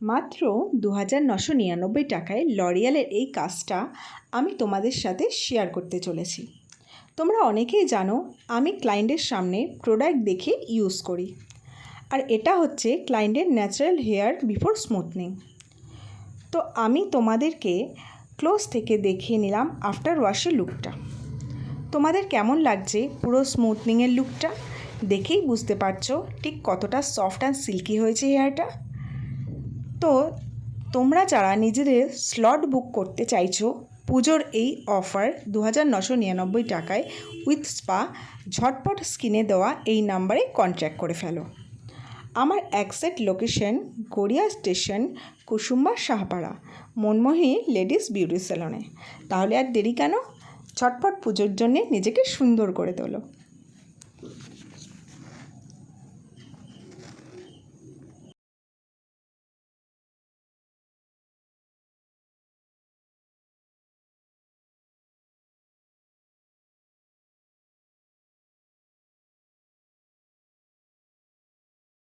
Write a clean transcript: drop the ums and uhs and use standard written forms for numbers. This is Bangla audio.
মাত্র ২,৯৯৯ টাকায় লরিয়ালের এই কাজটা আমি তোমাদের সাথে শেয়ার করতে চলেছি। তোমরা অনেকেই জানো আমি ক্লায়েন্টের সামনে প্রোডাক্ট দেখে ইউজ করি, আর এটা হচ্ছে ক্লায়েন্টের ন্যাচারাল হেয়ার বিফোর স্মুথনিং। তো আমি তোমাদেরকে ক্লোজ থেকে দেখিয়ে নিলাম আফটার ওয়াশের লুকটা। তোমাদের কেমন লাগছে পুরো স্মুথনিংয়ের লুকটা? দেখেই বুঝতে পারছো ঠিক কতটা সফট অ্যান্ড সিল্কি হয়েছে হেয়ারটা। তো তোমরা যারা নিজেদের স্লট বুক করতে চাইছো পুজোর এই অফার ২,৯৯৯ টাকায় উইথ স্পা, ঝটপট স্ক্রিনে দেওয়া এই নাম্বারে কন্ট্যাক্ট করে ফেলো। আমার exact location Garia station, Kusumba, Shahpara, Manmohi ladies beauty স্যালনে। তাহলে আর দেরি কেন? ঝটপট পুজোর জন্যে নিজেকে সুন্দর করে তোলো।